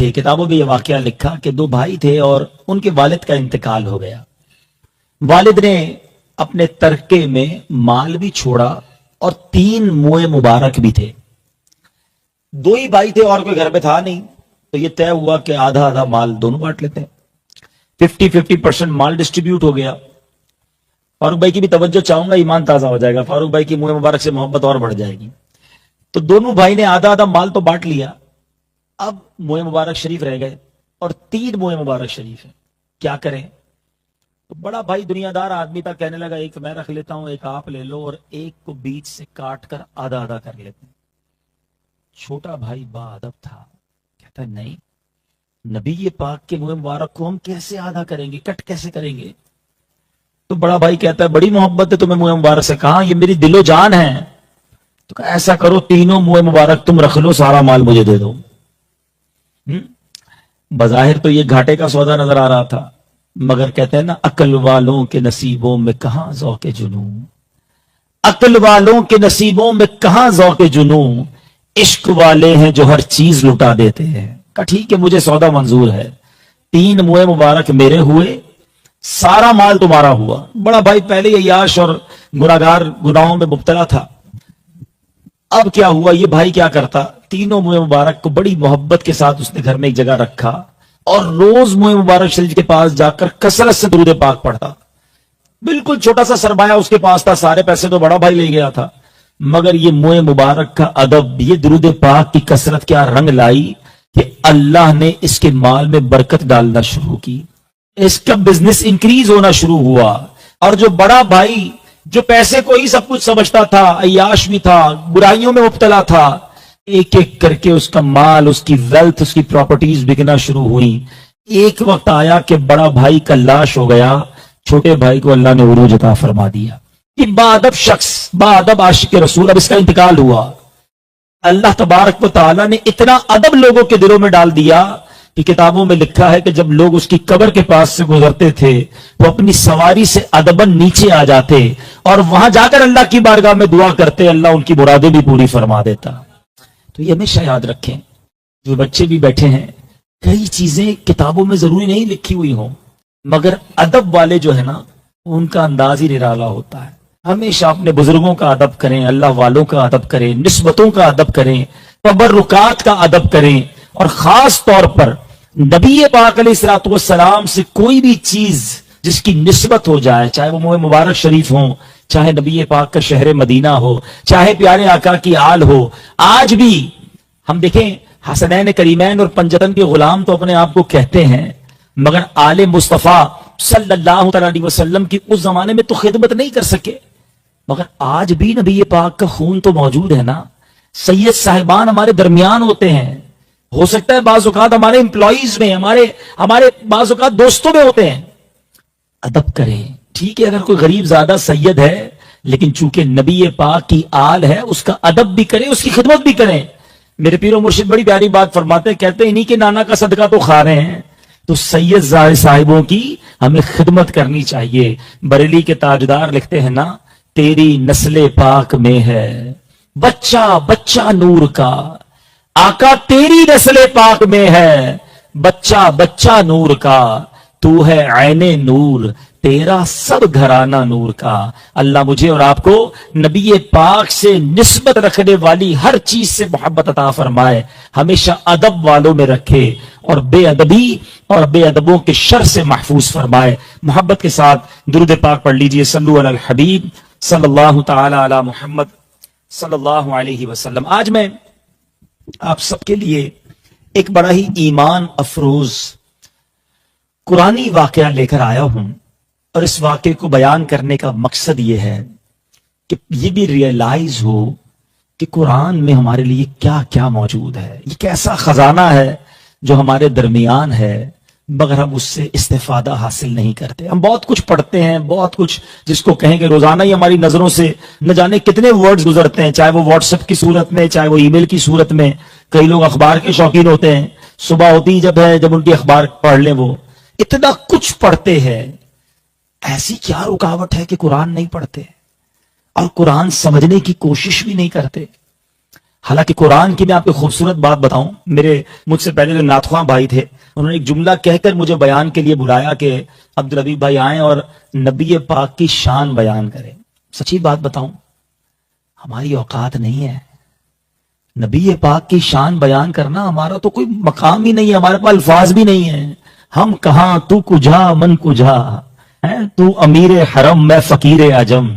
تھے، کتابوں میں یہ واقعہ لکھا کہ دو بھائی تھے اور ان کے والد کا انتقال ہو گیا۔ والد نے اپنے ترکے میں مال بھی چھوڑا اور 3 موئے مبارک بھی تھے۔ 2 ہی بھائی تھے اور کوئی گھر میں تھا نہیں، تو یہ طے ہوا کہ آدھا آدھا مال دونوں بانٹ لیتے ہیں۔ 50% مال ڈسٹریبیوٹ ہو گیا۔ فاروق بھائی کی بھی توجہ چاہوں گا، ایمان تازہ ہو جائے گا، فاروق بھائی کی موئے مبارک سے محبت اور بڑھ جائے گی۔ تو دونوں بھائی نے آدھا آدھا مال تو بانٹ لیا، اب موئے مبارک شریف رہ گئے اور 3 موئے مبارک شریف ہیں، کیا کریں؟ تو بڑا بھائی دنیا دار آدمی تھا، کہنے لگا ایک میں رکھ لیتا ہوں، ایک آپ لے لو، اور ایک کو بیچ سے کاٹ کر آدھا آدھا کر لیتے ہیں۔ چھوٹا بھائی با ادب تھا، کہتا ہے نہیں، نبی پاک کے موئے مبارک کو ہم کیسے آدھا کریں گے، کٹ کیسے کریں گے؟ تو بڑا بھائی کہتا ہے بڑی محبت ہے تمہیں موئے مبارک سے، کہا یہ میری دل و جان ہے۔ تو کہا ایسا کرو 3 موئے مبارک تم رکھ لو، سارا مال مجھے دے دو۔ بظاہر تو یہ گھاٹے کا سودا نظر آ رہا تھا، مگر کہتے ہیں نا عقل والوں کے نصیبوں میں کہاں ذوق جنوں، عقل والوں کے نصیبوں میں کہاں ذوق جنوں، عشق والے ہیں جو ہر چیز لٹا دیتے ہیں۔ کہا ٹھیک ہے مجھے سودا منظور ہے، 3 موئے مبارک میرے ہوئے، سارا مال تمہارا ہوا۔ بڑا بھائی پہلے ہی عیاش اور گناہگار گناہوں میں مبتلا تھا۔ اب کیا ہوا، یہ بھائی کیا کرتا، 3 موئے مبارک کو بڑی محبت کے ساتھ اس نے گھر میں ایک جگہ رکھا اور روز موئے مبارک شریف کے پاس جا کر کثرت سے درود پاک پڑھتا۔ بالکل چھوٹا سا سرمایہ اس کے پاس تھا، سارے پیسے تو بڑا بھائی لے گیا تھا، مگر یہ موئے مبارک کا ادب، یہ درود پاک کی کثرت کیا رنگ لائی کہ اللہ نے اس کے مال میں برکت ڈالنا شروع کی، اس کا بزنس انکریز ہونا شروع ہوا۔ اور جو بڑا بھائی جو پیسے کو ہی سب کچھ سمجھتا تھا، عیاش بھی تھا، برائیوں میں مبتلا تھا، ایک ایک کر کے اس کا مال، اس کی ویلتھ، اس کی پراپرٹیز بکنا شروع ہوئی۔ ایک وقت آیا کہ بڑا بھائی کا لاش ہو گیا، چھوٹے بھائی کو اللہ نے عروج عطا فرما دیا۔ یہ با ادب شخص، با ادب عاشق رسول، اب اس کا انتقال ہوا۔ اللہ تبارک و تعالیٰ نے اتنا ادب لوگوں کے دلوں میں ڈال دیا کہ کتابوں میں لکھا ہے کہ جب لوگ اس کی قبر کے پاس سے گزرتے تھے، وہ اپنی سواری سے ادباً نیچے آ جاتے اور وہاں جا کر اللہ کی بارگاہ میں دعا کرتے، اللہ ان کی مرادیں بھی پوری فرما دیتا۔ تو یہ ہمیشہ یاد رکھیں، جو بچے بھی بیٹھے ہیں، کئی چیزیں کتابوں میں ضروری نہیں لکھی ہوئی ہوں، مگر ادب والے جو ہے نا، ان کا انداز ہی نرالا ہوتا ہے۔ ہمیشہ اپنے بزرگوں کا ادب کریں، اللہ والوں کا ادب کریں، نسبتوں کا ادب کریں، تبرکات کا ادب کریں، اور خاص طور پر نبی پاک علیہ الصلوۃ والسلام سے کوئی بھی چیز جس کی نسبت ہو جائے، چاہے وہ موئے مبارک شریف ہوں، چاہے نبی پاک کا شہر مدینہ ہو، چاہے پیارے آقا کی آل ہو۔ آج بھی ہم دیکھیں حسنین کریمین اور پنجتن کے غلام تو اپنے آپ کو کہتے ہیں، مگر آل مصطفیٰ صلی اللہ علیہ وسلم کی اس زمانے میں تو خدمت نہیں کر سکے، مگر آج بھی نبی پاک کا خون تو موجود ہے نا۔ سید صاحبان ہمارے درمیان ہوتے ہیں، ہو سکتا ہے بعض اوقات ہمارے امپلائیز میں، ہمارے بعض اوقات دوستوں میں ہوتے ہیں۔ ادب کریں، ٹھیک ہے اگر کوئی غریب زیادہ سید ہے، لیکن چونکہ نبی پاک کی آل ہے، اس کا ادب بھی کریں، اس کی خدمت بھی کریں۔ میرے پیر و مرشد بڑی پیاری بات فرماتے ہیں، کہتے ہیں انہی کے نانا کا صدقہ تو کھا رہے ہیں، تو سید صاحبوں کی ہمیں خدمت کرنی چاہیے۔ بریلی کے تاجدار لکھتے ہیں نا، تیری نسل پاک میں ہے بچہ بچہ نور کا، آقا تیری نسل پاک میں ہے بچہ بچہ نور کا، تو ہے عین نور تیرا سب گھرانہ نور کا۔ اللہ مجھے اور آپ کو نبی پاک سے نسبت رکھنے والی ہر چیز سے محبت عطا فرمائے، ہمیشہ ادب والوں میں رکھے، اور بے ادبی اور بے ادبوں کے شر سے محفوظ فرمائے۔ محبت کے ساتھ درود پاک پڑھ لیجئے، صلو علی الحبیب صلی اللہ تعالی علی محمد صلی اللہ علیہ وسلم۔ آج میں آپ سب کے لیے ایک بڑا ہی ایمان افروز قرآنی واقعہ لے کر آیا ہوں، اور اس واقعے کو بیان کرنے کا مقصد یہ ہے کہ یہ بھی ریئلائز ہو کہ قرآن میں ہمارے لیے کیا کیا موجود ہے، یہ کیسا خزانہ ہے جو ہمارے درمیان ہے، مگر ہم اس سے استفادہ حاصل نہیں کرتے۔ ہم بہت کچھ پڑھتے ہیں، بہت کچھ جس کو کہیں کہ روزانہ ہی ہماری نظروں سے نہ جانے کتنے ورڈز گزرتے ہیں، چاہے وہ واٹس ایپ کی صورت میں، چاہے وہ ای میل کی صورت میں۔ کئی لوگ اخبار کے شوقین ہوتے ہیں، صبح ہوتی جب ان کی اخبار پڑھ لیں، وہ اتنا کچھ پڑھتے ہیں، ایسی کیا رکاوٹ ہے کہ قرآن نہیں پڑھتے اور قرآن سمجھنے کی کوشش بھی نہیں کرتے؟ حالانکہ قرآن کی میں آپ کو خوبصورت بات بتاؤں، میرے مجھ سے پہلے جو ناتخواں بھائی تھے انہوں نے ایک جملہ کہہ کر مجھے بیان کے لیے بلایا کہ عبدالحبیب بھائی آئیں اور نبی پاک کی شان بیان کریں۔ سچی بات بتاؤں، ہماری اوقات نہیں ہے نبی پاک کی شان بیان کرنا، ہمارا تو کوئی مقام ہی نہیں ہے، ہمارے پاس الفاظ بھی نہیں ہیں۔ ہم کہاں تو کجا من کجا ہے، تو امیر حرم میں فقیر عجم۔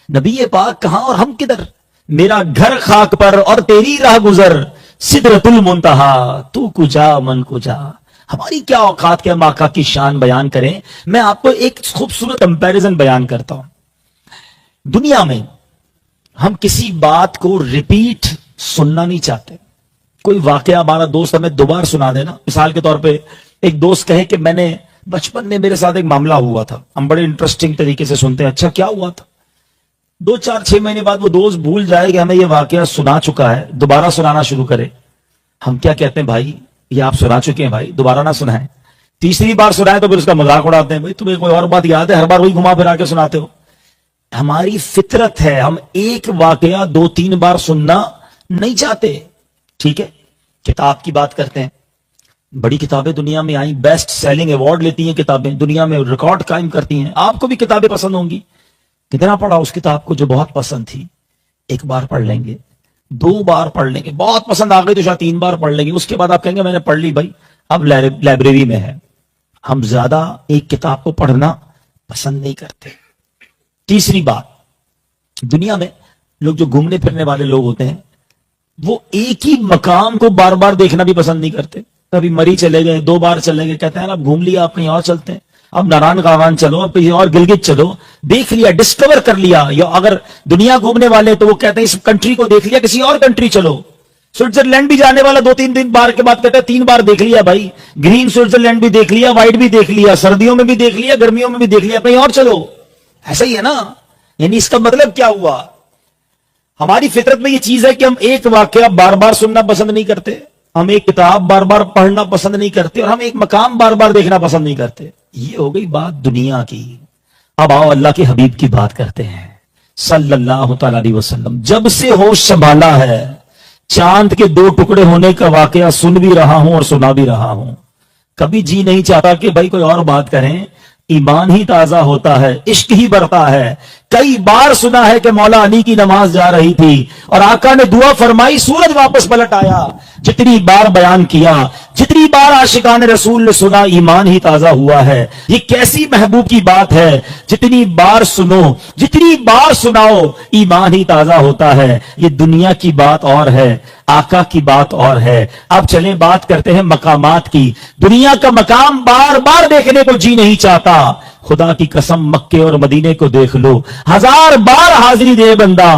نبی پاک کہاں اور ہم کدھر؟ میرا گھر خاک پر اور تیری راہ گزر، سدرۃ المنتہا تو کجا من کجا۔ ہماری کیا اوقات کے ہم آقا کی شان بیان کریں؟ میں آپ کو ایک خوبصورت کمپیریزن بیان کرتا ہوں۔ دنیا میں ہم کسی بات کو ریپیٹ سننا نہیں چاہتے۔ کوئی واقعہ ہمارا دوست ہمیں دوبارہ سنا دینا، مثال کے طور پہ ایک دوست کہے کہ میں نے بچپن میں میرے ساتھ ایک معاملہ ہوا تھا، ہم بڑے انٹرسٹنگ طریقے سے سنتے ہیں، اچھا کیا ہوا تھا؟ 2-4-6 مہینے بعد وہ دوست بھول جائے کہ ہمیں یہ واقعہ سنا چکا ہے، دوبارہ سنانا شروع کرے۔ ہم کیا کہتے ہیں؟ بھائی یہ آپ سنا چکے ہیں، بھائی دوبارہ نہ سنائیں۔ تیسری بار سنائیں تو پھر اس کا مذاق اڑاتے ہیں، بھائی تمہیں کوئی اور بات یاد ہے، ہر بار وہی گھما پھرا کے سناتے ہو۔ ہماری فطرت ہے، ہم ایک واقعہ 2-3 بار سننا نہیں چاہتے۔ ٹھیک ہے، کتاب کی بات کرتے ہیں، بڑی کتابیں دنیا میں آئیں، بیسٹ سیلنگ ایوارڈ لیتی ہیں کتابیں، دنیا میں ریکارڈ قائم کرتی ہیں۔ آپ کو بھی کتابیں پسند ہوں گی، کتنا پڑھا اس کتاب کو جو بہت پسند تھی؟ 1 بار پڑھ لیں گے، 2 بار پڑھ لیں گے، بہت پسند آ گئی تو شاید 3 بار پڑھ لیں گے، اس کے بعد آپ کہیں گے میں نے پڑھ لی بھائی، اب لائبریری میں ہے۔ ہم زیادہ ایک کتاب کو پڑھنا پسند نہیں کرتے۔ تیسری بات، دنیا میں لوگ جو گھومنے پھرنے والے لوگ ہوتے ہیں وہ ایک ہی مقام کو بار بار دیکھنا بھی پسند نہیں کرتے۔ کبھی مری چلے گئے، 2 بار چلے گئے، کہتے ہیں اب گھوم لیا، آپ کہیں اور چلتے ہیں، اب ناران کاوان چلو، اب کہیں اور گلگت چلو، دیکھ لیا، ڈسکور کر لیا۔ یا اگر دنیا گھومنے والے تو وہ کہتے ہیں اس کنٹری کو دیکھ لیا، کسی اور کنٹری چلو۔ سوئٹزرلینڈ بھی جانے والا 2-3 دن بار کے بعد کہتا ہے 3 بار دیکھ لیا بھائی، گرین سوئٹزرلینڈ بھی دیکھ لیا، وائٹ بھی دیکھ لیا، سردیوں میں بھی دیکھ لیا، گرمیوں میں بھی دیکھ لیا، کہیں اور چلو۔ ایسا ہی ہے نا؟ یعنی اس کا مطلب کیا ہوا؟ ہماری فطرت میں یہ چیز ہے کہ ہم ایک واقعہ بار بار سننا پسند نہیں کرتے، ہم ایک کتاب بار بار پڑھنا پسند نہیں کرتے، اور ہم ایک مقام بار بار دیکھنا پسند نہیں کرتے۔ یہ ہو گئی بات دنیا کی۔ اب آؤ اللہ کے حبیب کی بات کرتے ہیں صلی اللہ تعالی علیہ وسلم۔ جب سے ہوش سنبھالا ہے چاند کے 2 ٹکڑے ہونے کا واقعہ سن بھی رہا ہوں اور سنا بھی رہا ہوں، کبھی جی نہیں چاہتا کہ بھائی کوئی اور بات کریں۔ ایمان ہی تازہ ہوتا ہے، عشق ہی بڑھتا ہے۔ کئی بار سنا ہے کہ مولا علی کی نماز جا رہی تھی اور آقا نے دعا فرمائی، سورج واپس پلٹ آیا۔ جتنی بار بیان کیا، جتنی بار عاشقان رسول نے سنا، ایمان ہی تازہ ہوا ہے۔ یہ کیسی محبوب کی بات ہے، جتنی بار سنو، جتنی بار سناؤ، ایمان ہی تازہ ہوتا ہے۔ یہ دنیا کی بات اور ہے، آقا کی بات اور ہے۔ اب چلیں بات کرتے ہیں مقامات کی۔ دنیا کا مقام بار بار دیکھنے کو جی نہیں چاہتا، خدا کی قسم مکے اور مدینے کو دیکھ لو، 1000 بار حاضری دے بندہ،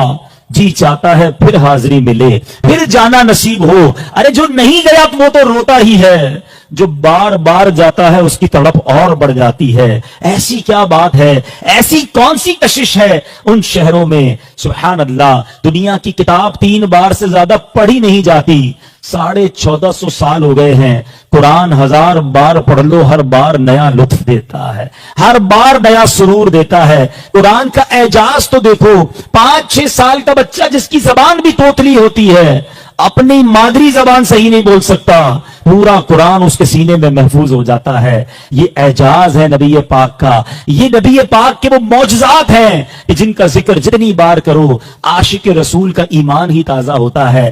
جی چاہتا ہے پھر حاضری ملے، پھر جانا نصیب ہو۔ ارے جو نہیں گیا وہ تو روتا ہی ہے، جو بار بار جاتا ہے اس کی تڑپ اور بڑھ جاتی ہے۔ ایسی کیا بات ہے، ایسی کون سی کشش ہے ان شہروں میں؟ سبحان اللہ، دنیا کی کتاب 3 بار سے زیادہ پڑھی نہیں جاتی۔ 1450 سال ہو گئے ہیں، قرآن 1000 بار پڑھ لو، ہر بار نیا لطف دیتا ہے، ہر بار نیا سرور دیتا ہے۔ قرآن کا اعجاز تو دیکھو، 5-6 سال کا بچہ جس کی زبان بھی توتلی ہوتی ہے، اپنی مادری زبان صحیح نہیں بول سکتا، پورا قرآن اس کے سینے میں محفوظ ہو جاتا ہے۔ یہ اعجاز ہے نبی پاک کا، یہ نبی پاک کے وہ معجزات ہیں کہ جن کا ذکر جتنی بار کرو عاشق رسول کا ایمان ہی تازہ ہوتا ہے۔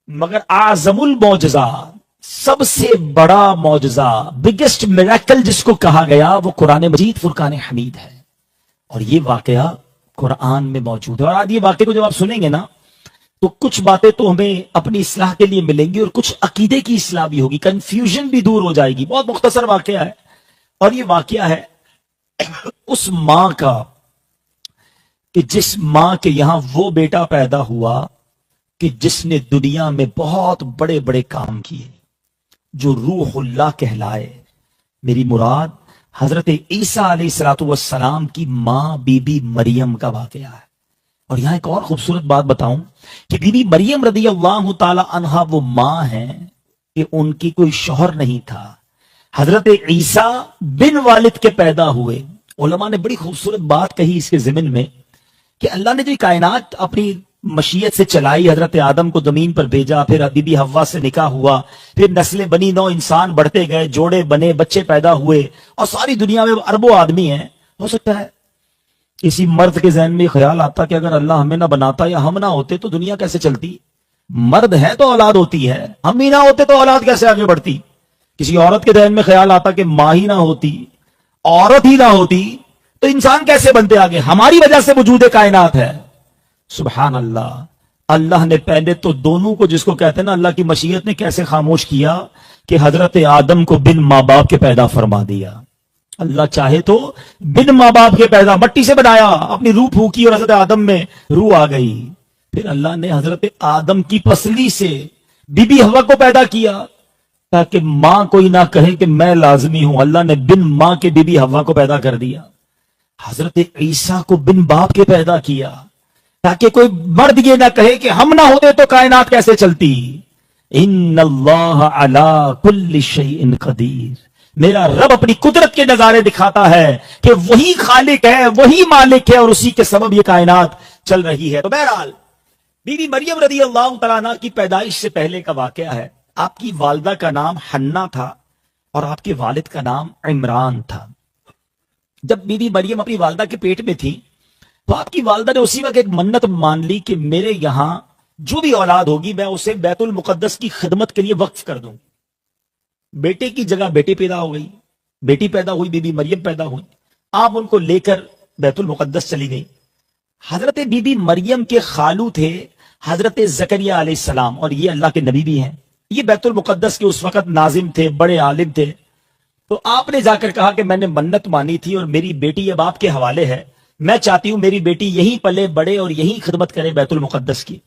مگر اعظم المعجزہ، سب سے بڑا معجزہ، بگیسٹ میریکل جس کو کہا گیا، وہ قرآن مجید فرقان حمید ہے، اور یہ واقعہ قرآن میں موجود ہے۔ اور آج یہ واقعے کو جب آپ سنیں گے نا تو کچھ باتیں تو ہمیں اپنی اصلاح کے لیے ملیں گی، اور کچھ عقیدے کی اصلاح بھی ہوگی، کنفیوژن بھی دور ہو جائے گی۔ بہت مختصر واقعہ ہے، اور یہ واقعہ ہے اس ماں کا کہ جس ماں کے یہاں وہ بیٹا پیدا ہوا کہ جس نے دنیا میں بہت بڑے بڑے کام کیے، جو روح اللہ کہلائے۔ میری مراد حضرت عیسیٰ علیہ السلام کی ماں بی بی مریم کا واقعہ ہے۔ اور یہاں ایک اور خوبصورت بات بتاؤں کہ بی بی مریم رضی اللہ تعالی عنہا وہ ماں ہیں کہ ان کی کوئی شوہر نہیں تھا، حضرت عیسیٰ بن والد کے پیدا ہوئے۔ علماء نے بڑی خوبصورت بات کہی اس کے ضمن میں کہ اللہ نے جو کائنات اپنی مشیت سے چلائی, حضرت آدم کو زمین پر بھیجا, پھر بی بی حوا سے نکاح ہوا, پھر نسلیں بنی, نو انسان بڑھتے گئے, جوڑے بنے, بچے پیدا ہوئے, اور ساری دنیا میں اربوں آدمی ہیں. ہو سکتا ہے کسی مرد کے ذہن میں خیال آتا کہ اگر اللہ ہمیں نہ بناتا یا ہم نہ ہوتے تو دنیا کیسے چلتی. مرد ہے تو اولاد ہوتی ہے, ہم ہی نہ ہوتے تو اولاد کیسے آگے بڑھتی. کسی عورت کے ذہن میں خیال آتا کہ ماں ہی نہ ہوتی, عورت ہی نہ ہوتی تو انسان کیسے بنتے آگے. ہماری وجہ سے وجود کائنات ہے. سبحان اللہ. اللہ نے پہلے تو دونوں کو, جس کو کہتے ہیں نا اللہ کی مشیت نے, کیسے خاموش کیا کہ حضرت آدم کو بن ماں باپ کے پیدا فرما دیا. اللہ چاہے تو بن ماں باپ کے پیدا, مٹی سے بنایا, اپنی روح پھونکی اور حضرت آدم میں روح آ گئی. پھر اللہ نے حضرت آدم کی پسلی سے بی بی حوا کو پیدا کیا تاکہ ماں کوئی نہ کہے کہ میں لازمی ہوں. اللہ نے بن ماں کے بی بی حوا کو پیدا کر دیا. حضرت عیسیٰ کو بن باپ کے پیدا کیا تاکہ کوئی مرد یہ نہ کہے کہ ہم نہ ہوتے تو کائنات کیسے چلتی. ان اللہ علی کل شیء قدیر. میرا رب اپنی قدرت کے نظارے دکھاتا ہے کہ وہی خالق ہے, وہی مالک ہے, اور اسی کے سبب یہ کائنات چل رہی ہے. تو بہرحال بی بی مریم رضی اللہ تعالیٰ عنہ کی پیدائش سے پہلے کا واقعہ ہے. آپ کی والدہ کا نام حنا تھا اور آپ کے والد کا نام عمران تھا. جب بی بی مریم اپنی والدہ کے پیٹ میں تھی تو آپ کی والدہ نے اسی وقت ایک منت مان لی کہ میرے یہاں جو بھی اولاد ہوگی میں اسے بیت المقدس کی خدمت کے لیے وقف کر دوں. بیٹے کی جگہ بیٹی پیدا ہو گئی, بیٹی پیدا ہوئی, بی بی مریم پیدا ہوئی. آپ ان کو لے کر بیت المقدس چلی گئی. حضرت بی بی مریم کے خالو تھے حضرت زکریا علیہ السلام, اور یہ اللہ کے نبی بھی ہیں. یہ بیت المقدس کے اس وقت ناظم تھے, بڑے عالم تھے. تو آپ نے جا کر کہا کہ میں نے منت مانی تھی اور میری بیٹی اب آپ کے حوالے ہے, میں چاہتی ہوں میری بیٹی یہیں پلے بڑے اور یہیں خدمت کرے بیت المقدس کی.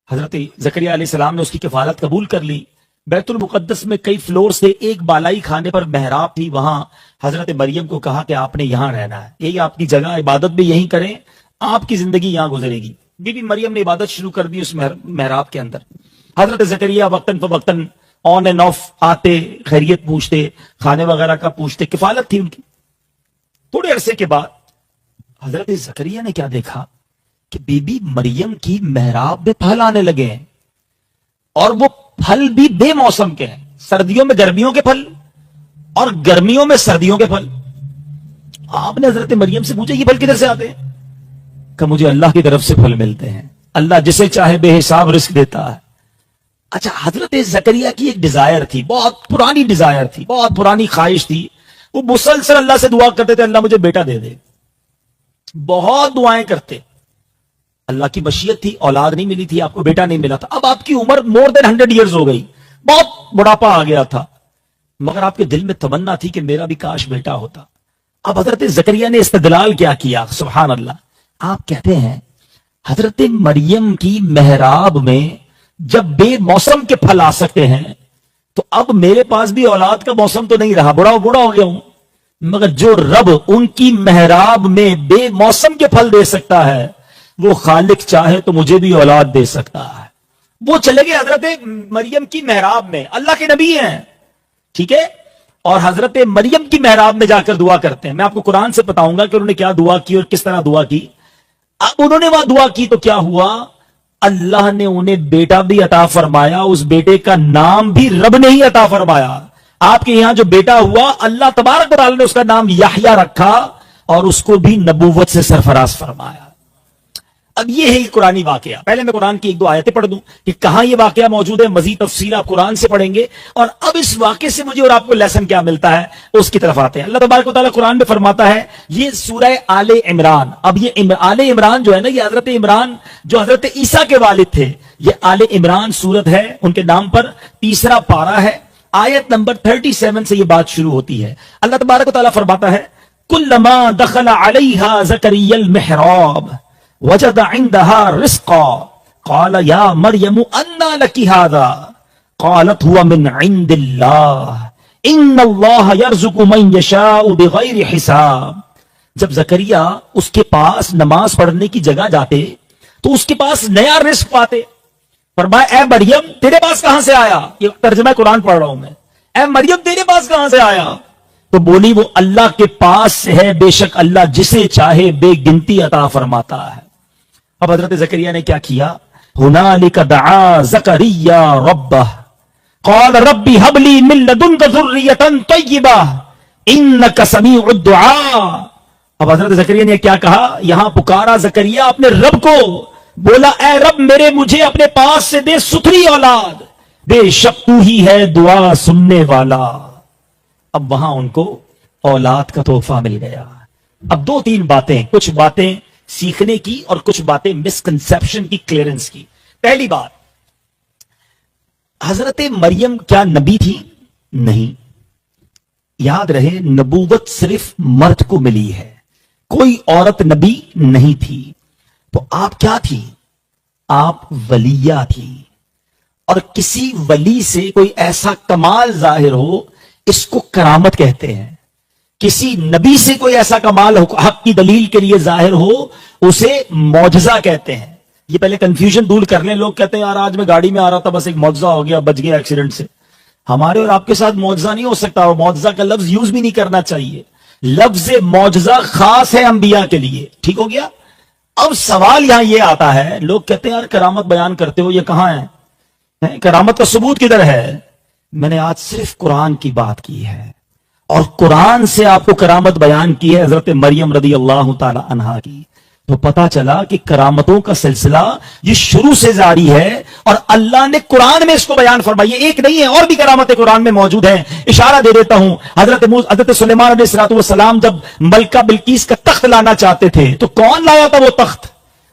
حضرت زکریا علیہ السلام نے اس کی کفالت قبول کر لی. بیت المقدس میں کئی فلور سے ایک بالائی خانے پر محراب تھی, وہاں حضرت مریم کو کہا کہ آپ نے یہاں رہنا ہے, یہی آپ کی جگہ, عبادت بھی یہیں کریں, آپ کی زندگی یہاں گزرے گی. بی بی مریم نے عبادت شروع کر دی اس محراب کے اندر. حضرت زکریا وقتاً فوقتاً آن اینڈ آف آتے, خیریت پوچھتے, کھانے وغیرہ کا پوچھتے, کفالت تھی ان کی. تھوڑے عرصے کے بعد حضرت زکریا نے کیا دیکھا کہ بی بی مریم کی محراب میں پھل آنے لگے ہیں, اور وہ پھل بھی بے موسم کے ہیں. سردیوں میں گرمیوں کے پھل اور گرمیوں میں سردیوں کے پھل. آپ نے حضرت مریم سے پوچھا یہ پھل کدھر سے آتے ہیں؟ کہ مجھے اللہ کی طرف سے پھل ملتے ہیں, اللہ جسے چاہے بے حساب رزق دیتا ہے. اچھا, حضرت زکریا کی ایک ڈیزائر تھی, بہت پرانی ڈیزائر تھی, بہت پرانی خواہش تھی. وہ مسلسل اللہ سے دعا کرتے تھے اللہ مجھے بیٹا دے دے. بہت دعائیں کرتے. اللہ کی مشیت تھی, اولاد نہیں ملی تھی, آپ کو بیٹا نہیں ملا تھا. اب آپ کی عمر مور دین 100 ایئرز ہو گئی, بہت بڑھاپا آ گیا تھا, مگر آپ کے دل میں تمنا تھی کہ میرا بھی کاش بیٹا ہوتا. اب حضرت زکریا نے استدلال کیا, سبحان اللہ. آپ کہتے ہیں حضرت مریم کی محراب میں جب بے موسم کے پھل آ سکتے ہیں تو اب میرے پاس بھی اولاد کا موسم تو نہیں رہا, بوڑھا ہو گیا ہوں, مگر جو رب ان کی محراب میں بے موسم کے پھل دے سکتا ہے وہ خالق چاہے تو مجھے بھی اولاد دے سکتا ہے. وہ چلے گئے حضرت مریم کی محراب میں, اللہ کے نبی ہیں, ٹھیک ہے, اور حضرت مریم کی محراب میں جا کر دعا کرتے ہیں. میں آپ کو قرآن سے بتاؤں گا کہ انہوں نے کیا دعا کی اور کس طرح دعا کی. اب انہوں نے وہاں دعا کی تو کیا ہوا, اللہ نے انہیں بیٹا بھی عطا فرمایا, اس بیٹے کا نام بھی رب نے ہی عطا فرمایا. آپ کے یہاں جو بیٹا ہوا اللہ تبارک و تعالی نے اس کا نام یحییٰ رکھا اور اس کو بھی نبوت سے سرفراز فرمایا. اب یہ ہے قرآنی واقعہ. پہلے میں قرآن کی 1-2 آیتیں پڑھ دوں کہ کہاں یہ واقعہ موجود ہے, مزید تفصیل آپ قرآن سے پڑھیں گے. اور اب اس واقعے سے مجھے اور آپ کو لیسن کیا ملتا ہے اس کی طرف آتے ہیں. اللہ تبارک و تعالیٰ قرآن میں فرماتا ہے, یہ سورہ آل عمران. اب یہ آل عمران جو ہے نا, یہ حضرت عمران جو حضرت عیسیٰ کے والد تھے, یہ آل عمران سورت ہے, ان کے نام پر 3 پارہ ہے. آیت نمبر 37 سے یہ بات شروع ہوتی ہے. اللہ تبارک و تعالیٰ فرماتا ہے, کلما دخل علیہا زکریا المحراب وجد عندها رزقا قال یا مریم انا لک ھذا قالت هو من عند اللہ ان اللہ یرزق من یشاء بغیر حساب. جب زکریا اس کے پاس نماز پڑھنے کی جگہ جاتے تو اس کے پاس نیا رزق پاتے. فرمایا اے مریم تیرے پاس کہاں سے آیا, یہ ترجمہ قرآن پڑھ رہا ہوں میں, اے مریم تیرے پاس کہاں سے آیا؟ تو بولی وہ اللہ کے پاس سے ہے, بے شک اللہ جسے چاہے بے گنتی عطا فرماتا ہے. اب حضرت زکریا نے کیا کیا؟ ہنالک دعا زکریا ربہ قال ربی هب لی من لدنک ذریۃ طیبہ انک سمیع الدعاء. اب حضرت زکریا نے کیا کہا؟ یہاں پکارا زکریا اپنے رب کو، بولا اے رب مجھے اپنے پاس سے دے ستھری اولاد، بے شک تو ہی ہے دعا سننے والا. اب وہاں ان کو اولاد کا تحفہ مل گیا. اب دو تین باتیں، کچھ باتیں سیکھنے کی اور کچھ باتیں مسکنسپشن کی، کلیئرنس کی. پہلی بات، حضرت مریم کیا نبی تھی؟ نہیں. یاد رہے نبوت صرف مرد کو ملی ہے، کوئی عورت نبی نہیں تھی. تو آپ کیا تھی؟ آپ ولیہ تھی. اور کسی ولی سے کوئی ایسا کمال ظاہر ہو اس کو کرامت کہتے ہیں. کسی نبی سے کوئی ایسا کمال حق کی دلیل کے لیے ظاہر ہو اسے معجزہ کہتے ہیں. یہ پہلے کنفیوژن دور کر لیں. لوگ کہتے ہیں یار آج میں گاڑی میں آ رہا تھا بس ایک معجزہ ہو گیا، بچ گیا ایکسیڈنٹ سے. ہمارے اور آپ کے ساتھ معجزہ نہیں ہو سکتا، اور معجزہ کا لفظ یوز بھی نہیں کرنا چاہیے. لفظ معجزہ خاص ہے انبیاء کے لیے. ٹھیک ہو گیا؟ اب سوال یہاں یہ آتا ہے، لوگ کہتے ہیں یار کرامت بیان کرتے ہو، یہ کہاں ہے؟ کرامت کا ثبوت کدھر ہے؟ میں نے آج صرف قرآن کی بات کی ہے، اور قرآن سے آپ کو کرامت بیان کی ہے حضرت مریم رضی اللہ تعالی عنہا کی. تو پتا چلا کہ کرامتوں کا سلسلہ یہ شروع سے جاری ہے، اور اللہ نے قرآن میں اس کو بیان فرمائی ہے. ایک نہیں ہے، اور بھی کرامتیں قرآن میں موجود ہیں. اشارہ دے دیتا ہوں، حضرت سلیمان علیہ السلام جب ملکہ بلقیس کا تخت لانا چاہتے تھے تو کون لایا تھا وہ تخت؟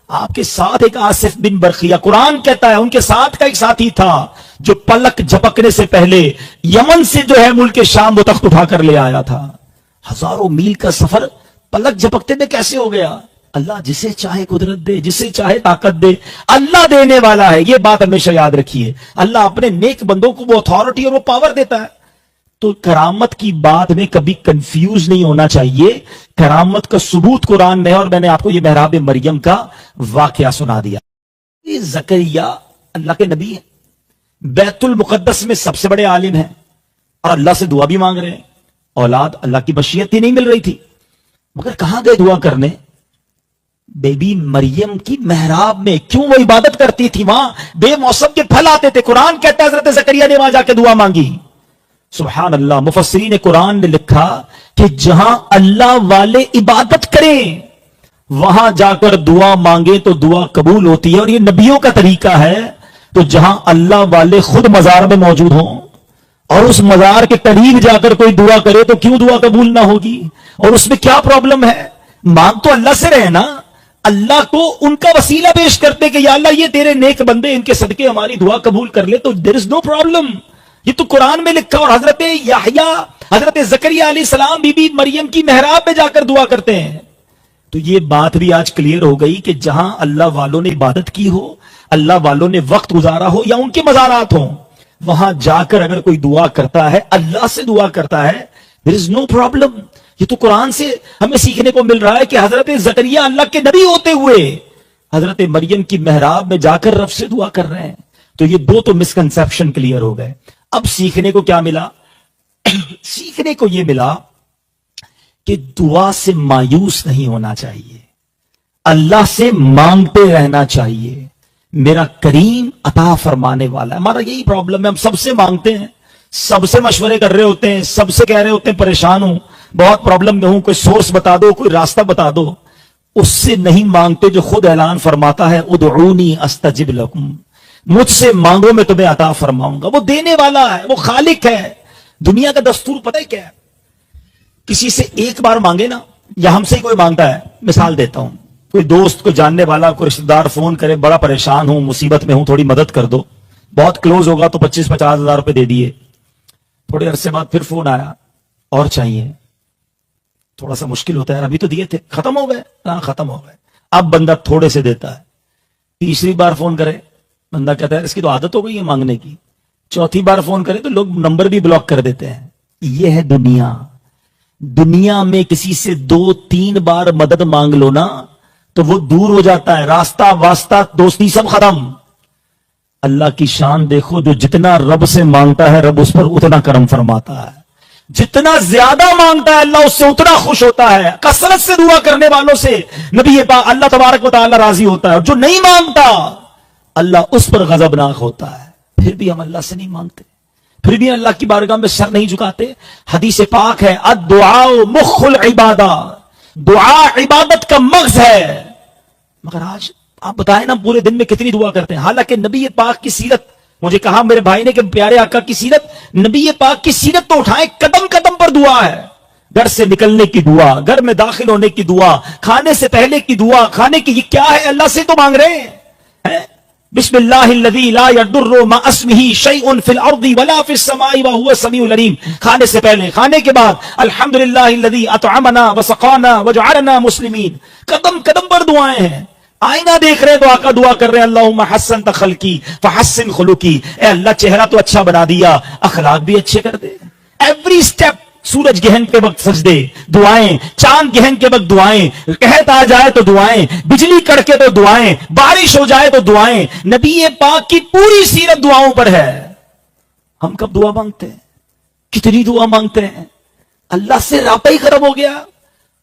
آپ کے ساتھ ایک آصف بن برخیہ، قرآن کہتا ہے ان کے ساتھ کا ایک ساتھی تھا جو پلک جھپکنے سے پہلے یمن سے جو ہے ملک شام وہ تخت اٹھا کر لے آیا تھا. ہزاروں میل کا سفر پلک جھپکتے میں کیسے ہو گیا؟ اللہ جسے چاہے قدرت دے، جسے چاہے طاقت دے، اللہ دینے والا ہے. یہ بات ہمیشہ یاد رکھیے. اللہ اپنے نیک بندوں کو وہ اتھارٹی اور وہ پاور دیتا ہے. تو کرامت کی بات میں کبھی کنفیوز نہیں ہونا چاہیے. کرامت کا ثبوت قرآن میں ہے، اور میں نے آپ کو یہ محراب مریم کا واقعہ سنا دیا. یہ زکریا اللہ کے نبی ہیں، بیت المقدس میں سب سے بڑے عالم ہیں، اور اللہ سے دعا بھی مانگ رہے ہیں. اولاد اللہ کی مشیت ہی نہیں مل رہی تھی، مگر کہاں گئے دعا کرنے؟ بیبی مریم کی محراب میں. کیوں؟ وہ عبادت کرتی تھی وہاں، بے موسم کے پھل آتے تھے. قرآن کہتا ہے حضرت زکریا نے وہاں جا کے دعا مانگی. سبحان اللہ. مفسرین قرآن نے لکھا کہ جہاں اللہ والے عبادت کریں وہاں جا کر دعا مانگے تو دعا قبول ہوتی ہے. اور یہ نبیوں کا طریقہ ہے. تو جہاں اللہ والے خود مزار میں موجود ہوں اور اس مزار کے قریب جا کر کوئی دعا کرے تو کیوں دعا قبول نہ ہوگی؟ اور اس میں کیا پرابلم ہے؟ مانگ تو اللہ سے رہے نا. اللہ کو ان کا وسیلہ پیش کرتے کہ یا اللہ یہ تیرے نیک بندے، ان کے صدقے ہماری دعا قبول کر لے، تو دیر از نو پرابلم. یہ تو قرآن میں لکھا. اور حضرت یحییٰ، حضرت زکریا علیہ السلام بی بی مریم کی محراب میں جا کر دعا کرتے ہیں. تو یہ بات بھی آج کلیئر ہو گئی کہ جہاں اللہ والوں نے عبادت کی ہو، اللہ والوں نے وقت گزارا ہو، یا ان کے مزارات ہوں، وہاں جا کر اگر کوئی دعا کرتا ہے، اللہ سے دعا کرتا ہے، there is no problem. یہ تو قرآن سے ہمیں سیکھنے کو مل رہا ہے کہ حضرت زکریا اللہ کے نبی ہوتے ہوئے حضرت مریم کی محراب میں جا کر رب سے دعا کر رہے ہیں. تو یہ دو تو مسکنسپشن کلیئر ہو گئے. اب سیکھنے کو کیا ملا؟ سیکھنے کو یہ ملا کہ دعا سے مایوس نہیں ہونا چاہیے، اللہ سے مانگتے رہنا چاہیے. میرا کریم عطا فرمانے والا ہے. ہمارا یہی پرابلم ہے، ہم سب سے مانگتے ہیں، سب سے مشورے کر رہے ہوتے ہیں، سب سے کہہ رہے ہوتے ہیں پریشان ہوں، بہت پرابلم میں ہوں، کوئی سورس بتا دو، کوئی راستہ بتا دو. اس سے نہیں مانگتے جو خود اعلان فرماتا ہے ادعونی استجب لکم، مجھ سے مانگو میں تمہیں عطا فرماؤں گا. وہ دینے والا ہے، وہ خالق ہے. دنیا کا دستور پتہ ہے کیا ہے؟ کسی سے ایک بار مانگے نا، یا ہم سے کوئی مانگتا ہے، مثال دیتا ہوں، کوئی دوست، کوئی جاننے والا، کوئی رشتہ دار فون کرے، بڑا پریشان ہوں، مصیبت میں ہوں، تھوڑی مدد کر دو. بہت کلوز ہوگا تو 25-50 ہزار روپے دے دیے. تھوڑے عرصے بعد پھر فون آیا، اور چاہیے. تھوڑا سا مشکل ہوتا ہے، ابھی تو دیے تھے، ختم ہو گئے. ہاں ختم ہو گئے. اب بندہ تھوڑے سے دیتا ہے. تیسری بار فون کرے، بندہ کہتا ہے اس کی تو عادت ہو گئی ہے مانگنے کی. چوتھی بار فون کرے تو لوگ نمبر بھی بلاک کر دیتے ہیں. یہ ہے دنیا. دنیا میں کسی سے 2-3 بار مدد مانگ لو نا تو وہ دور ہو جاتا ہے، راستہ واسطہ دوستی سب ختم. اللہ کی شان دیکھو، جو جتنا رب سے مانگتا ہے رب اس پر اتنا کرم فرماتا ہے. جتنا زیادہ مانگتا ہے اللہ اس سے اتنا خوش ہوتا ہے. کثرت سے دعا کرنے والوں سے نبی پاک اللہ تبارک و تعالی راضی ہوتا ہے, اور جو نہیں مانگتا اللہ اس پر غضبناک ہوتا ہے. پھر بھی ہم اللہ سے نہیں مانگتے, پھر بھی اللہ کی بارگاہ میں سر نہیں جھکاتے. حدیث پاک ہے الدعاء مخ العبادہ, دعا عبادت کا مغز ہے. مگر آج آپ بتائیں نا پورے دن میں کتنی دعا کرتے ہیں. حالانکہ نبی پاک کی سیرت, مجھے کہا میرے بھائی نے کہ پیارے آقا کی سیرت, نبی پاک کی سیرت تو اٹھائیں, قدم قدم پر دعا ہے. گھر سے نکلنے کی دعا, گھر میں داخل ہونے کی دعا, کھانے سے پہلے کی دعا, کھانے کی, یہ کیا ہے اللہ سے تو مانگ رہے ہیں. بسم اللہ الذی لا یضر مع اسمہ شیء فی الارض ولا فی السماء وهو السمیع العلیم. کھانے سے پہلے, کھانے کے بعد الحمدللہ الذی اطعمنا وسقانا وجعلنا مسلمین. قدم قدم پر دعائیں ہیں. آئینہ دیکھ رہے تو آقا دعا کر رہے ہیں اللہم حسنت خلقی فحسن خلقی, اے اللہ چہرہ تو اچھا بنا دیا, اخلاق بھی اچھے کر دے. ایوری سٹیپ, سورج گہن کے وقت سجدے دعائیں, چاند گہن کے وقت دعائیں, قحط آ جائے تو دعائیں, بجلی کڑکے تو دعائیں, بارش ہو جائے تو دعائیں. نبی پاک کی پوری سیرت دعاؤں پر ہے. ہم کب دعا مانگتے ہیں, کتنی دعا مانگتے ہیں. اللہ سے رابطہ ہی خراب ہو گیا.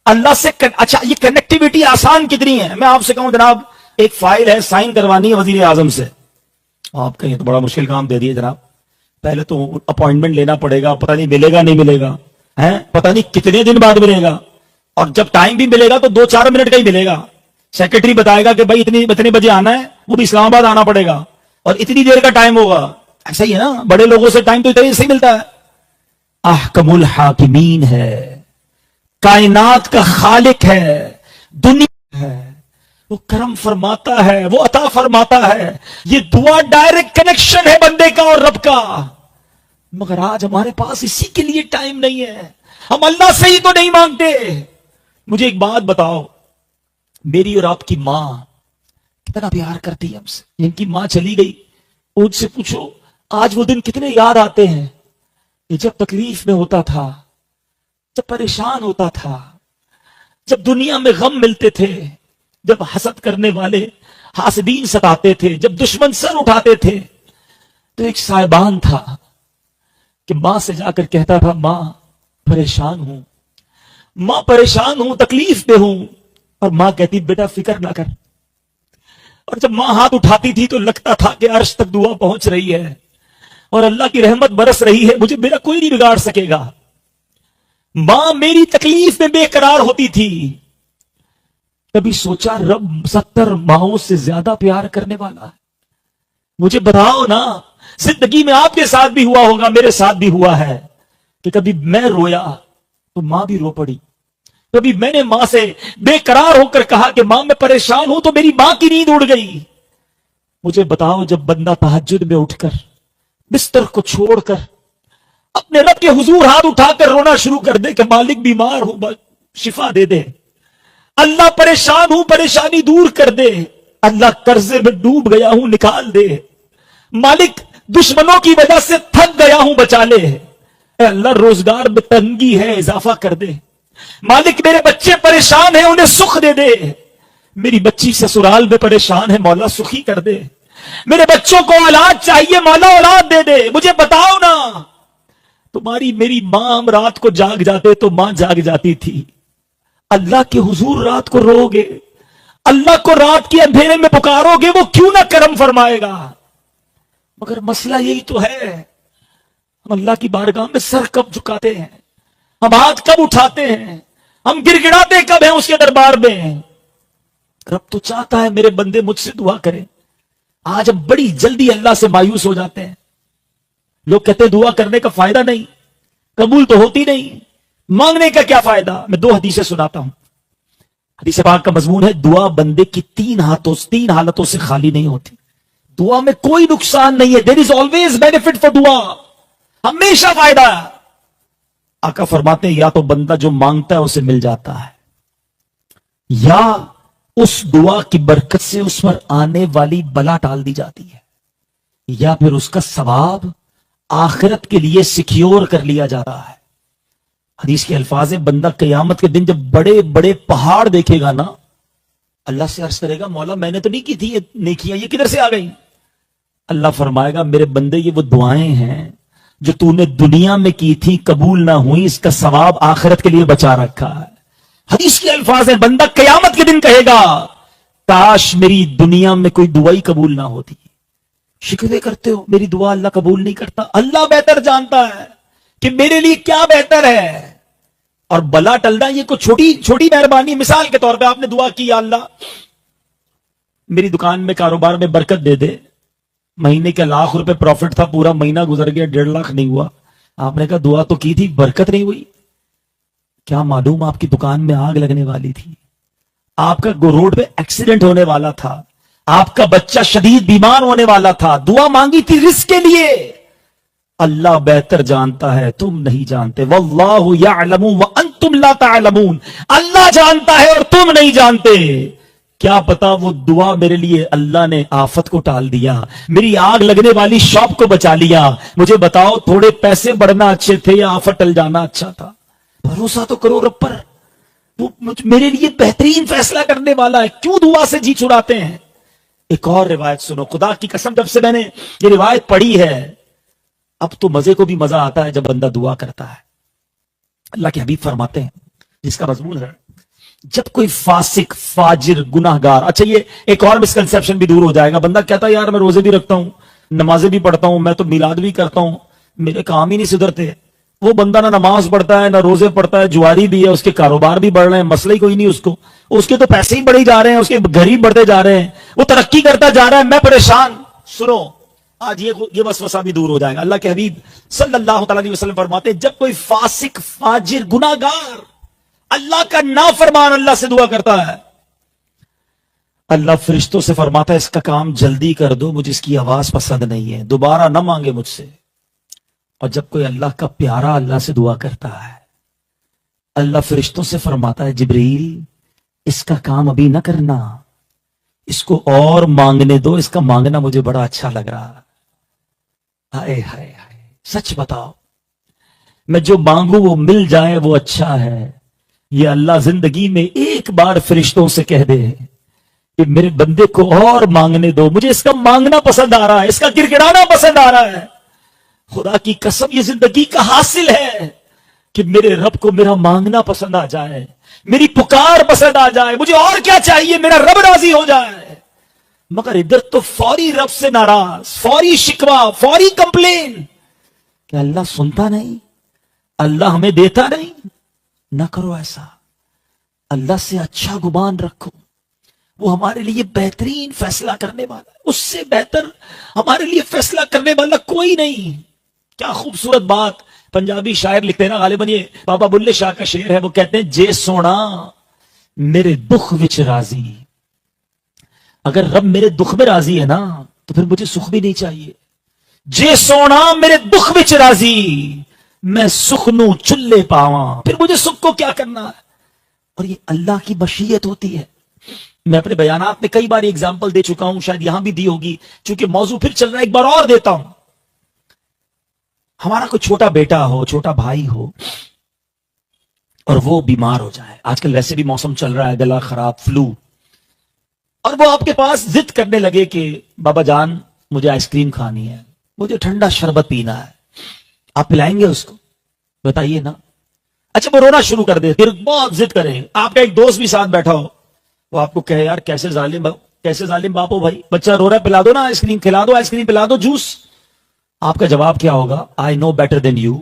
اللہ سے اچھا یہ کنیکٹیویٹی آسان کتنی ہے. میں آپ سے کہوں جناب, ایک فائل ہے سائن کروانی ہے وزیر اعظم سے, آپ کا یہ تو بڑا مشکل کام دے دیے جناب. پہلے تو اپوائنٹمنٹ لینا پڑے گا, پتہ نہیں ملے گا نہیں ملے گا, پتہ نہیں کتنے دن بعد ملے گا, اور جب ٹائم بھی ملے گا تو 2-4 منٹ کا ہی ملے گا. سیکرٹری بتائے گا کہ بھائی اتنے بجے آنا ہے, وہ بھی اسلام آباد آنا پڑے گا, اور اتنی دیر کا ٹائم ہوگا. ایسا ہی ہے نا, بڑے لوگوں سے ٹائم تو اتنا ہی ملتا ہے. احکم الحاکمین ہے, کائنات کا خالق ہے, دنیا ہے, وہ کرم فرماتا ہے, وہ عطا فرماتا ہے. یہ دعا ڈائریکٹ کنیکشن ہے بندے کا اور رب کا. مگر آج ہمارے پاس اسی کے لیے ٹائم نہیں ہے. ہم اللہ سے ہی تو نہیں مانگتے. مجھے ایک بات بتاؤ, میری اور آپ کی ماں کتنا پیار کرتی ہے ہم سے. جن کی ماں چلی گئی ان سے پوچھو آج وہ دن کتنے یاد آتے ہیں. یہ جب تکلیف میں ہوتا تھا, جب پریشان ہوتا تھا, جب دنیا میں غم ملتے تھے, جب حسد کرنے والے حاسدین ستاتے تھے, جب دشمن سر اٹھاتے تھے, تو ایک صاحبان تھا کہ ماں سے جا کر کہتا تھا ماں پریشان ہوں, ماں پریشان ہوں, تکلیف میں ہوں. اور ماں کہتی بیٹا فکر نہ کر. اور جب ماں ہاتھ اٹھاتی تھی تو لگتا تھا کہ عرش تک دعا پہنچ رہی ہے اور اللہ کی رحمت برس رہی ہے, مجھے میرا کوئی نہیں بگاڑ سکے گا. ماں میری تکلیف میں بے قرار ہوتی تھی. کبھی سوچا رب 70 ماؤں سے زیادہ پیار کرنے والا ہے. مجھے بتاؤ نا, زندگی میں آپ کے ساتھ بھی ہوا ہوگا, میرے ساتھ بھی ہوا ہے کہ کبھی میں رویا تو ماں بھی رو پڑی. کبھی میں نے ماں سے بے قرار ہو کر کہا کہ ماں میں پریشان ہوں, تو میری ماں کی نیند اڑ گئی. مجھے بتاؤ جب بندہ تہجد میں اٹھ کر بستر کو چھوڑ کر اپنے رب کے حضور ہاتھ اٹھا کر رونا شروع کر دے کہ مالک بیمار ہوں شفا دے دے, اللہ پریشان ہوں پریشانی دور کر دے, اللہ قرضے میں ڈوب گیا ہوں نکال دے, مالک دشمنوں کی وجہ سے تھک گیا ہوں بچا لے, اے اللہ روزگار میں تنگی ہے اضافہ کر دے, مالک میرے بچے پریشان ہیں انہیں سکھ دے دے, میری بچی سسرال میں پریشان ہے مولا سخی کر دے, میرے بچوں کو اولاد چاہیے مولا اولاد دے دے. مجھے بتاؤ نا, تمہاری میری ماں ہم رات کو جاگ جاتے تو ماں جاگ جاتی تھی, اللہ کے حضور رات کو رو گے, اللہ کو رات کے اندھیرے میں پکارو گے, وہ کیوں نہ کرم فرمائے گا. مگر مسئلہ یہی تو ہے, ہم اللہ کی بارگاہ میں سر کب جھکاتے ہیں, ہم ہاتھ کب اٹھاتے ہیں, ہم گر گڑاتے کب ہیں اس کے دربار میں. رب تو چاہتا ہے میرے بندے مجھ سے دعا کریں. آج ہم بڑی جلدی اللہ سے مایوس ہو جاتے ہیں. لوگ کہتے ہیں دعا کرنے کا فائدہ نہیں, قبول تو ہوتی نہیں, مانگنے کا کیا فائدہ. میں 2 حدیثیں سناتا ہوں. حدیث پاک کا مضمون ہے دعا بندے کی 3 حالتوں سے خالی نہیں ہوتی. دعا میں کوئی نقصان نہیں ہے. دیر از آلویز بینیفٹ فار دعا, ہمیشہ فائدہ ہے. آقا فرماتے ہیں یا تو بندہ جو مانگتا ہے اسے مل جاتا ہے, یا اس دعا کی برکت سے اس پر آنے والی بلا ٹال دی جاتی ہے, یا پھر اس کا ثواب آخرت کے لیے سیکیور کر لیا جاتا ہے. حدیث کے الفاظ ہیں بندہ قیامت کے دن جب بڑے بڑے پہاڑ دیکھے گا نا, اللہ سے عرض کرے گا مولا میں نے تو نہیں کی تھی یہ نیکیاں, یہ کدھر سے آ گئی. اللہ فرمائے گا میرے بندے یہ وہ دعائیں ہیں جو تو نے دنیا میں کی تھی قبول نہ ہوئی، اس کا ثواب آخرت کے لیے بچا رکھا ہے۔ حدیث کے الفاظ ہیں، بندہ قیامت کے دن کہے گا کاش میری دنیا میں کوئی دعا ہی قبول نہ ہوتی۔ شکوے کرتے ہو میری دعا اللہ قبول نہیں کرتا، اللہ بہتر جانتا ہے کہ میرے لیے کیا بہتر ہے۔ اور بلا ٹلنا یہ کوئی چھوٹی چھوٹی مہربانی، مثال کے طور پہ آپ نے دعا کی، یا اللہ میری دکان میں کاروبار میں برکت دے دے، مہینے کے ₹1,00,000 پروفٹ تھا، پورا مہینہ گزر گیا، 1.5 نہیں ہوا۔ آپ نے کہا دعا تو کی تھی، برکت نہیں ہوئی۔ کیا معلوم آپ کی دکان میں آگ لگنے والی تھی، آپ کا روڈ پہ ایکسیڈنٹ ہونے والا تھا، آپ کا بچہ شدید بیمار ہونے والا تھا، دعا مانگی تھی رزق کے لیے۔ اللہ بہتر جانتا ہے، تم نہیں جانتے۔ واللہ یعلم وانتم لا تعلمون، اللہ جانتا ہے اور تم نہیں جانتے۔ کیا پتا وہ دعا میرے لیے اللہ نے آفت کو ٹال دیا، میری آگ لگنے والی شاپ کو بچا لیا۔ مجھے بتاؤ تھوڑے پیسے بڑھنا اچھے تھے یا آفت ٹل جانا اچھا تھا؟ بھروسہ تو کرو رب پر، وہ میرے لیے بہترین فیصلہ کرنے والا ہے، کیوں دعا سے جی چھڑاتے ہیں؟ ایک اور روایت سنو، خدا کی قسم جب سے میں نے یہ روایت پڑھی ہے، اب تو مزے کو بھی مزہ آتا ہے جب بندہ دعا کرتا ہے۔ اللہ کے حبیب فرماتے ہیں، جس کا مضمون ہے جب کوئی فاسق فاجر گناہگار، اچھا یہ ایک اور مسکنسیپشن بھی دور ہو جائے گا، بندہ کہتا ہے یار میں روزے بھی رکھتا ہوں، نمازیں بھی پڑھتا ہوں، میں تو میلاد بھی کرتا ہوں، میرے کام ہی نہیں سدھرتے۔ وہ بندہ نہ نماز پڑھتا ہے نہ روزے پڑھتا ہے، جواری بھی ہے، اس کے کاروبار بھی بڑھ رہے ہیں، مسئلہ ہی کوئی نہیں اس کو، اس کے تو پیسے ہی بڑھے جا رہے ہیں، اس کے گھر ہی بڑھتے جا رہے ہیں، وہ ترقی کرتا جا رہا ہے، میں پریشان۔ سنو آج یہ وسوسہ بھی دور ہو جائے گا۔ اللہ کے حبیب صلی اللہ تعالی علیہ وسلم فرماتے ہیں، جب کوئی فاسق فاجر گناہگار اللہ کا نافرمان اللہ سے دعا کرتا ہے، اللہ فرشتوں سے فرماتا ہے اس کا کام جلدی کر دو، مجھے اس کی آواز پسند نہیں ہے، دوبارہ نہ مانگے مجھ سے۔ اور جب کوئی اللہ کا پیارا اللہ سے دعا کرتا ہے، اللہ فرشتوں سے فرماتا ہے جبریل اس کا کام ابھی نہ کرنا، اس کو اور مانگنے دو، اس کا مانگنا مجھے بڑا اچھا لگ رہا۔ ہائے ہائے ہائے، سچ بتاؤ، میں جو مانگوں وہ مل جائے وہ اچھا ہے، یہ اللہ زندگی میں ایک بار فرشتوں سے کہہ دے کہ میرے بندے کو اور مانگنے دو، مجھے اس کا مانگنا پسند آ رہا ہے، اس کا گڑگڑانا پسند آ رہا ہے۔ خدا کی قسم یہ زندگی کا حاصل ہے کہ میرے رب کو میرا مانگنا پسند آ جائے، میری پکار پسند آ جائے، مجھے اور کیا چاہیے، میرا رب راضی ہو جائے۔ مگر ادھر تو فوری رب سے ناراض، فوری شکوہ، فوری کمپلین کہ اللہ سنتا نہیں، اللہ ہمیں دیتا نہیں۔ نہ کرو ایسا، اللہ سے اچھا گمان رکھو، وہ ہمارے لیے بہترین فیصلہ کرنے والا ہے، اس سے بہتر ہمارے لیے فیصلہ کرنے والا کوئی نہیں۔ کیا خوبصورت بات پنجابی شاعر لکھتے ہیں نا، غالباً یہ بابا بلے شاہ کا شعر ہے، وہ کہتے ہیں جے سونا میرے دکھ وچ راضی، اگر رب میرے دکھ میں راضی ہے نا تو پھر مجھے سکھ بھی نہیں چاہیے۔ جے سونا میرے دکھ وچ راضی، میں سکھ نو چلے پاواں، پھر مجھے سکھ کو کیا کرنا ہے؟ اور یہ اللہ کی مشیت ہوتی ہے۔ میں اپنے بیانات میں کئی بار ایگزامپل دے چکا ہوں، شاید یہاں بھی دی ہوگی، چونکہ موضوع پھر چل رہا ہے، ایک بار اور دیتا ہوں۔ ہمارا کوئی چھوٹا بیٹا ہو، چھوٹا بھائی ہو، اور وہ بیمار ہو جائے، آج کل ویسے بھی موسم چل رہا ہے، گلا خراب، فلو، اور وہ آپ کے پاس ضد کرنے لگے کہ بابا جان مجھے آئس کریم کھانی ہے، مجھے ٹھنڈا شربت پینا ہے، آپ پلائیں گے اس کو؟ بتائیے نا۔ اچھا وہ رونا شروع کر دے، پھر بہت ضد کرے، آپ کا ایک دوست بھی ساتھ بیٹھا ہو، وہ آپ کو کہے یار کیسے ظالم باپ ہو بھائی، بچہ رو رہا ہے، پلا دو نا آئس کریم، کھلا دو آئس کریم، پلا دو جوس۔ آپ کا جواب کیا ہوگا؟ آئی نو بیٹر دین یو،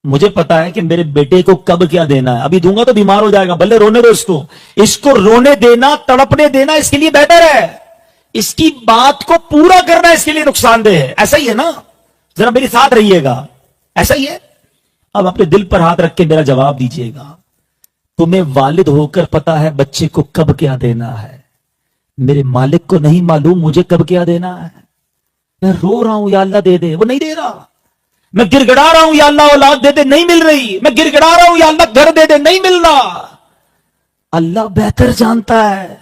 مجھے پتا ہے کہ میرے بیٹے کو کب کیا دینا ہے، ابھی دوں گا تو بیمار ہو جائے گا، بھلے رونے دو اس کو رونے دینا، تڑپنے دینا اس کے لیے بہتر ہے، اس کی بات کو پورا کرنا اس کے لیے نقصان دہ ہے۔ ایسا ہی ہے نا؟ ذرا میرے ساتھ رہیے گا، ایسا ہی ہے؟ اب اپنے دل پر ہاتھ رکھ کے میرا جواب دیجیے گا، تمہیں والد ہو کر پتا ہے بچے کو کب کیا دینا ہے، میرے مالک کو نہیں معلوم مجھے کب کیا دینا ہے؟ میں رو رہا ہوں یا اللہ دے دے، وہ نہیں دے رہا، میں گر گڑا رہا ہوں یا اللہ اولاد دے دے، نہیں مل رہی، میں گر گڑا رہا ہوں یا اللہ گھر دے دے، نہیں مل رہا۔ اللہ بہتر جانتا ہے،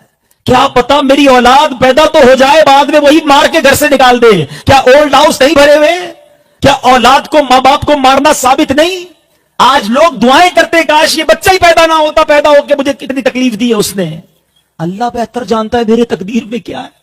کیا پتا میری اولاد پیدا تو ہو جائے، بعد میں وہی مار کے گھر سے نکال دے۔ کیا اولڈ ہاؤس نہیں بھرے ہوئے؟ کیا اولاد کو ماں باپ کو مارنا ثابت نہیں؟ آج لوگ دعائیں کرتے کاش یہ بچہ ہی پیدا نہ ہوتا، پیدا ہو کے مجھے کتنی تکلیف دی ہے اس نے۔ اللہ بہتر جانتا ہے میرے تقدیر میں کیا ہے۔